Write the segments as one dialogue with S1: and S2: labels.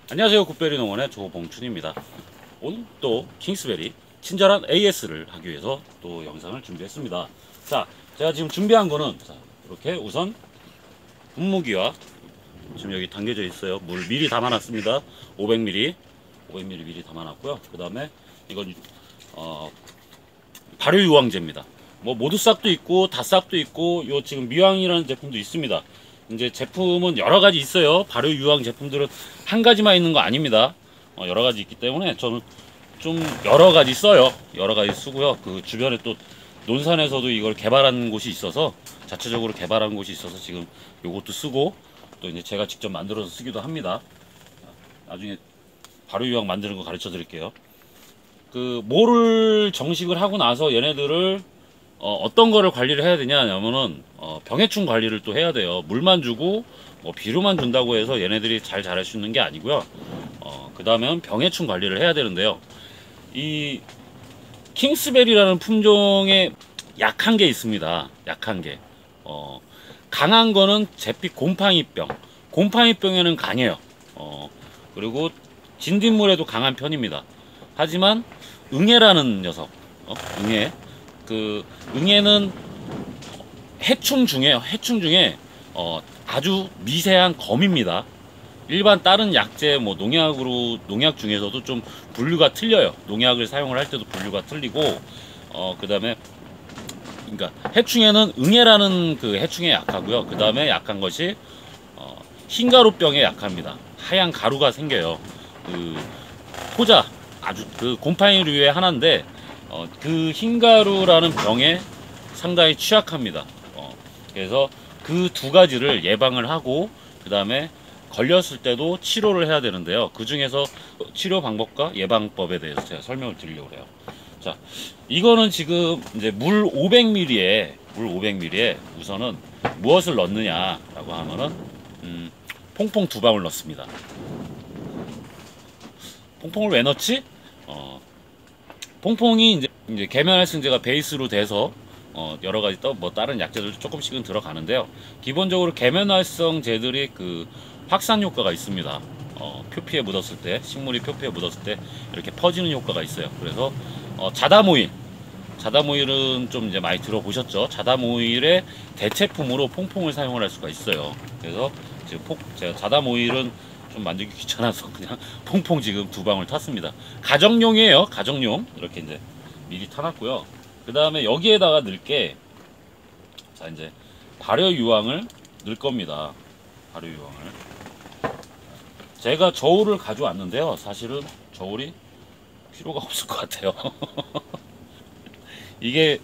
S1: 안녕하세요. 굿베리 농원의 조봉춘입니다. 오늘 또 킹스베리 친절한 AS를 하기 위해서 또 영상을 준비했습니다. 자, 제가 지금 준비한 거는 이렇게 우선 분무기와 지금 여기 담겨져 있어요. 물 미리 담아놨습니다. 500ml 미리 담아놨고요. 그 다음에 이건 발효유황제입니다. 뭐 모두싹도 있고 다싹도 있고 요 지금 미황이라는 제품도 있습니다. 이제 제품은 여러 가지 있어요. 발효유황 제품들은 한 가지만 있는 거 아닙니다. 여러 가지 있기 때문에 저는 좀 여러 가지 써요. 여러 가지 쓰고요. 그 주변에 또 논산에서도 이걸 개발한 곳이 있어서 자체적으로 개발한 곳이 있어서 지금 요것도 쓰고 또 이제 제가 직접 만들어서 쓰기도 합니다. 나중에 발효유황 만드는 거 가르쳐 드릴게요. 그 모를 정식을 하고 나서 얘네들을 어떤 거를 관리를 해야 되냐면은 병해충 관리를 또 해야 돼요. 물만 주고 뭐 비료만 준다고 해서 얘네들이 잘 자랄 수 있는 게 아니고요. 그 다음엔 병해충 관리를 해야 되는데요. 이 킹스베리라는 품종에 약한 게 있습니다. 약한 게 강한 거는 잿빛 곰팡이병. 곰팡이병에는 강해요. 그리고 진딧물에도 강한 편입니다. 하지만 응애라는 녀석, 응애. 그 응애는 해충 중에 아주 미세한 검입니다. 일반 다른 약제 뭐 농약 중에서도 좀 분류가 틀려요. 농약을 사용을 할 때도 분류가 틀리고 그다음에 그러니까 해충에는 응애라는 그 해충에 약하고요. 그다음에 약한 것이 흰가루병에 약합니다. 하얀 가루가 생겨요. 그 포자 아주 그 곰팡이류의 하나인데 그 흰가루라는 병에 상당히 취약합니다. 그래서 그 두 가지를 예방을 하고 그 다음에 걸렸을 때도 치료를 해야 되는데요. 그 중에서 치료 방법과 예방법에 대해서 제가 설명을 드리려고 해요. 자, 이거는 지금 이제 물 500ml에 우선은 무엇을 넣느냐라고 하면은 퐁퐁 2방울 넣습니다. 퐁퐁을 왜 넣지? 퐁퐁이 이제 계면활성제가 베이스로 돼서 여러 가지 또 뭐 다른 약재들도 조금씩은 들어가는데요. 기본적으로 계면활성제들이 그 확산 효과가 있습니다. 표피에 묻었을 때, 식물이 표피에 묻었을 때 이렇게 퍼지는 효과가 있어요. 그래서 자담오일은 좀 이제 많이 들어보셨죠? 자담오일의 대체품으로 퐁퐁을 사용을 할 수가 있어요. 그래서 지금 제가 자담오일은 좀 만들기 귀찮아서 그냥 퐁퐁 지금 2방울 탔습니다. 가정용이에요. 가정용. 이렇게 이제 미리 타놨고요. 그 다음에 여기에다가 넣을게, 자, 이제 발효유황을 넣을 겁니다. 발효유황을. 제가 저울을 가져왔는데요. 사실은 저울이 필요가 없을 것 같아요. 이게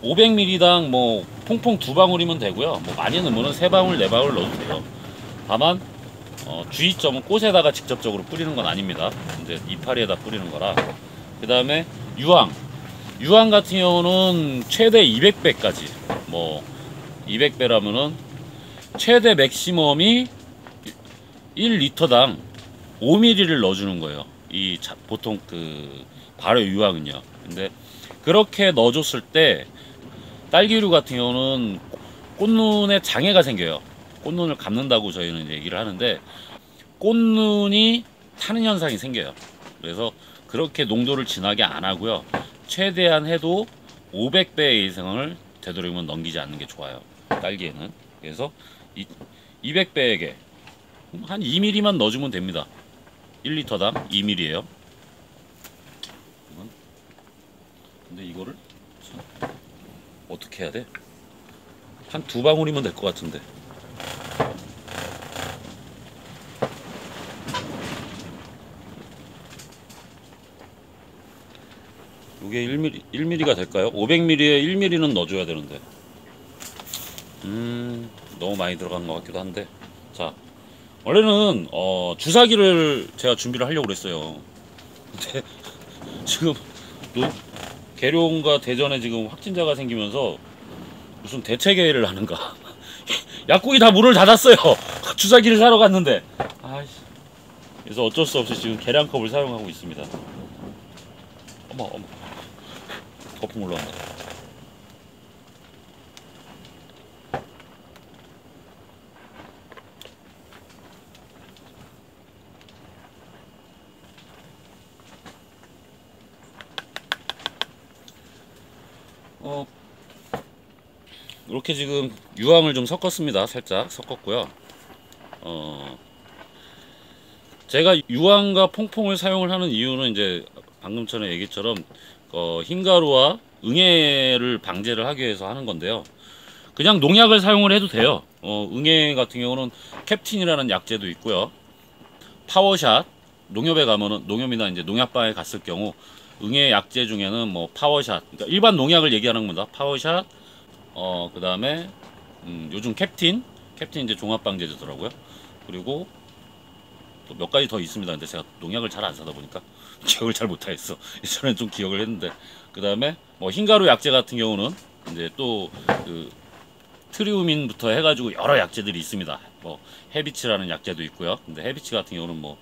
S1: 500ml당 뭐 퐁퐁 2방울이면 되고요. 뭐 많이 넣으면 3방울, 4방울 넣어도 돼요. 다만 주의점은 꽃에다가 직접적으로 뿌리는 건 아닙니다. 이제 이파리에다 뿌리는 거라. 그 다음에 유황 같은 경우는 최대 200배까지, 뭐 200배라면은 최대 맥시멈이 1리터당 5ml를 넣어주는 거예요. 보통 그 발효 유황은요. 근데 그렇게 넣어줬을 때 딸기류 같은 경우는 꽃눈에 장애가 생겨요. 꽃눈을 감는다고 저희는 얘기를 하는데 꽃눈이 타는 현상이 생겨요. 그래서 그렇게 농도를 진하게 안 하고요. 최대한 해도 500배 이상을 되도록이면 넘기지 않는 게 좋아요. 딸기에는. 그래서 200배에게 한 2ml만 넣어주면 됩니다. 1리터당 2ml예요. 근데 이거를 어떻게 해야 돼? 한 2방울이면 될 것 같은데. 이게 1ml가 될까요? 500ml에 1ml는 넣어줘야 되는데 너무 많이 들어간 것 같기도 한데. 자, 원래는 주사기를 제가 준비를 하려고 그랬어요. 근데 지금 계룡과 대전에 지금 확진자가 생기면서 무슨 대체계를 하는가. 약국이 다 문을 닫았어요. 주사기를 사러 갔는데. 아이씨. 그래서 어쩔 수 없이 지금 계량컵을 사용하고 있습니다. 어머 거품 올라온다. 이렇게 지금 유황을 좀 섞었습니다. 살짝 섞었고요. 제가 유황과 퐁퐁을 사용을 하는 이유는 이제 방금 전에 얘기처럼 흰가루와 응애를 방제를 하기 위해서 하는 건데요. 그냥 농약을 사용을 해도 돼요. 응애 같은 경우는 캡틴이라는 약재도 있고요. 파워샷, 농협에 가면은, 농협이나 이제 농약방에 갔을 경우 응애 약재 중에는 뭐 파워샷, 그러니까 일반 농약을 얘기하는 겁니다. 파워샷, 그 다음에 요즘 캡틴 이제 종합방제제더라고요. 그리고 또 몇 가지 더 있습니다. 근데 제가 농약을 잘 안 사다 보니까 기억을 잘 못하겠어. 예전엔 좀 기억을 했는데, 그 다음에 뭐 흰가루 약재 같은 경우는 이제 또 그 트리우민부터 해가지고 여러 약재들이 있습니다. 뭐 헤비치라는 약재도 있고요. 근데 헤비치 같은 경우는 뭐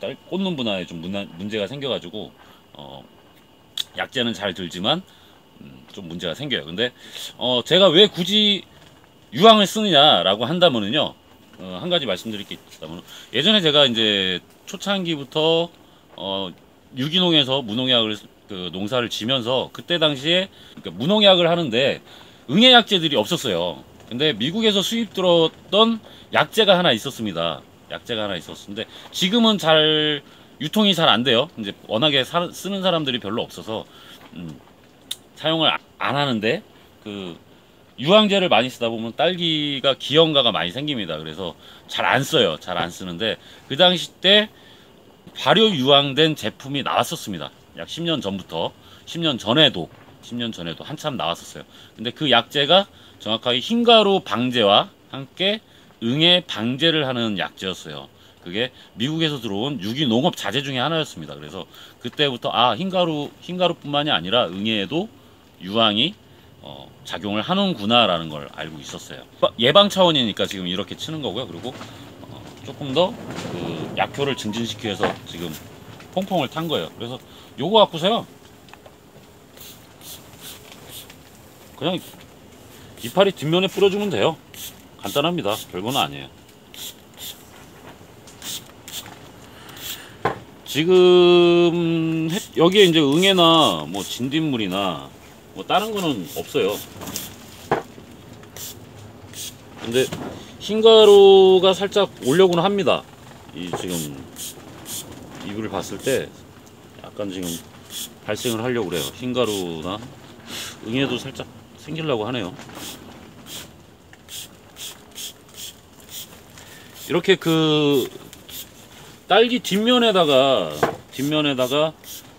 S1: 딸 꽂는 분야에 좀 문제가 생겨가지고 약재는 잘 들지만 좀 문제가 생겨요. 근데 제가 왜 굳이 유황을 쓰느냐라고 한다면은요, 한 가지 말씀드릴 게 있다면, 예전에 제가 이제 초창기부터 유기농에서 무농약을 농사를 지면서 그때 당시에 그러니까 무농약을 하는데 응애 약재들이 없었어요. 근데 미국에서 수입 들었던 약재가 하나 있었습니다. 약재가 하나 있었는데 지금은 잘 유통이 잘 안 돼요. 이제 워낙에 쓰는 사람들이 별로 없어서 사용을 안 하는데, 그 유황제를 많이 쓰다 보면 딸기가 기형가가 많이 생깁니다. 그래서 잘 안 써요. 잘 안 쓰는데 그 당시 때 발효 유황된 제품이 나왔었습니다. 약 10년 전부터 10년 전에도 한참 나왔었어요. 근데 그 약재가 정확하게 흰가루 방제와 함께 응애 방제를 하는 약재였어요. 그게 미국에서 들어온 유기농업 자재 중에 하나였습니다. 그래서 그때부터 흰가루뿐만이 아니라 응애에도 유황이 작용을 하는구나 라는 걸 알고 있었어요. 예방 차원이니까 지금 이렇게 치는 거고요. 그리고 조금 더 그 약효를 증진시키기 위해서 지금 퐁퐁을 탄 거예요. 그래서 요거 갖고서요, 그냥 이파리 뒷면에 뿌려주면 돼요. 간단합니다. 별거는 아니에요. 지금 여기에 이제 응애나 뭐 진딧물이나 뭐 다른 거는 없어요. 근데 흰가루가 살짝 오려고는 합니다. 이 지금 이불을 봤을 때 약간 지금 발생을 하려고 그래요. 흰가루나 응애도 살짝 생기려고 하네요. 이렇게 그 딸기 뒷면에다가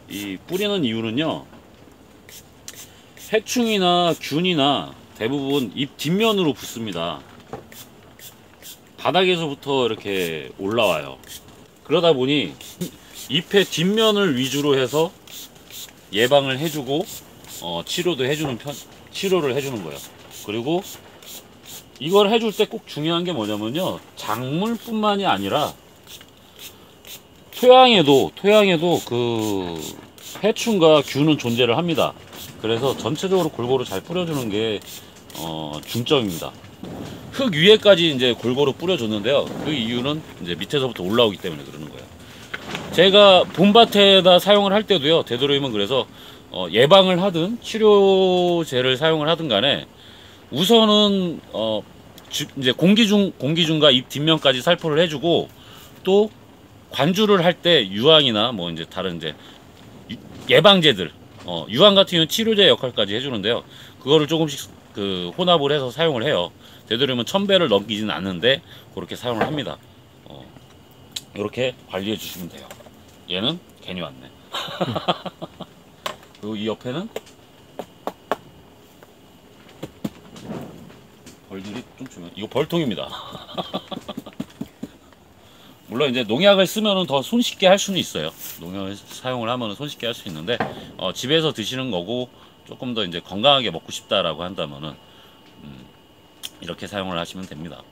S1: 이 뿌리는 이유는요, 해충이나 균이나 대부분 잎 뒷면으로 붙습니다. 바닥에서부터 이렇게 올라와요. 그러다 보니 잎의 뒷면을 위주로 해서 예방을 해주고 치료를 해주는 거예요. 그리고 이걸 해줄 때 꼭 중요한 게 뭐냐면요, 작물뿐만이 아니라 토양에도 그 해충과 균은 존재를 합니다. 그래서 전체적으로 골고루 잘 뿌려주는 게 중점입니다. 흙 위에까지 이제 골고루 뿌려줬는데요. 그 이유는 이제 밑에서부터 올라오기 때문에 그러는 거예요. 제가 봄밭에다 사용을 할 때도요, 되도록이면 그래서 예방을 하든 치료제를 사용을 하든 간에 우선은 이제 공기중과 잎 뒷면까지 살포를 해주고, 또 관주를 할 때 유황이나 뭐 이제 다른 이제 예방제들, 유황 같은 경우는 치료제 역할까지 해주는데요. 그거를 조금씩 그 혼합을 해서 사용을 해요. 되도록이면 1000배를 넘기지는 않는데 그렇게 사용을 합니다. 이렇게 관리해 주시면 돼요. 얘는 괜히 왔네. 그리고 이 옆에는 벌들이 좀 주면, 이거 벌통입니다. 물론 이제 농약을 쓰면은 더 손쉽게 할 수는 있어요. 농약을 사용을 하면은 손쉽게 할 수 있는데, 집에서 드시는 거고 조금 더 이제 건강하게 먹고 싶다라고 한다면은 이렇게 사용을 하시면 됩니다.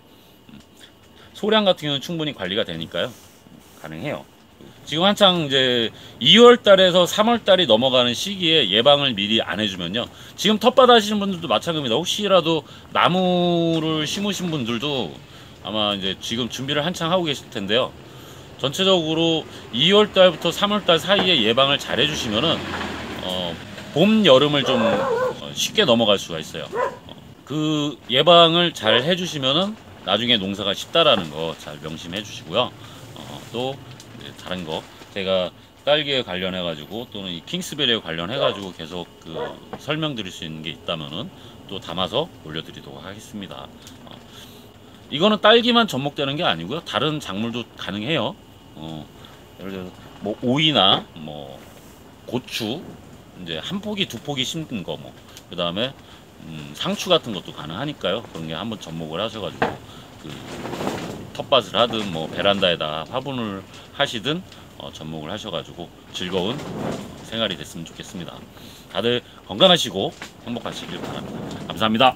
S1: 소량 같은 경우는 충분히 관리가 되니까요, 가능해요. 지금 한창 이제 2월 달에서 3월 달이 넘어가는 시기에 예방을 미리 안 해주면요, 지금 텃밭 하시는 분들도 마찬가지입니다. 혹시라도 나무를 심으신 분들도 아마 이제 지금 준비를 한창 하고 계실 텐데요, 전체적으로 2월 달부터 3월 달 사이에 예방을 잘 해주시면은 봄, 여름을 좀 쉽게 넘어갈 수가 있어요. 그 예방을 잘 해주시면은 나중에 농사가 쉽다라는 거 잘 명심해 주시고요. 또 이제 다른 거 제가 딸기에 관련해 가지고 또는 이 킹스베리에 관련해 가지고 계속 그 설명드릴 수 있는 게 있다면은 또 담아서 올려드리도록 하겠습니다. 이거는 딸기만 접목되는 게 아니고요. 다른 작물도 가능해요. 예를 들어서 뭐 오이나 뭐 고추 이제 한 포기 두 포기 심는 거 뭐 그 다음에 상추 같은 것도 가능하니까요. 그런 게 한번 접목을 하셔가지고 그 텃밭을 하든 뭐 베란다에다 화분을 하시든 접목을 하셔가지고 즐거운 생활이 됐으면 좋겠습니다. 다들 건강하시고 행복하시길 바랍니다. 감사합니다.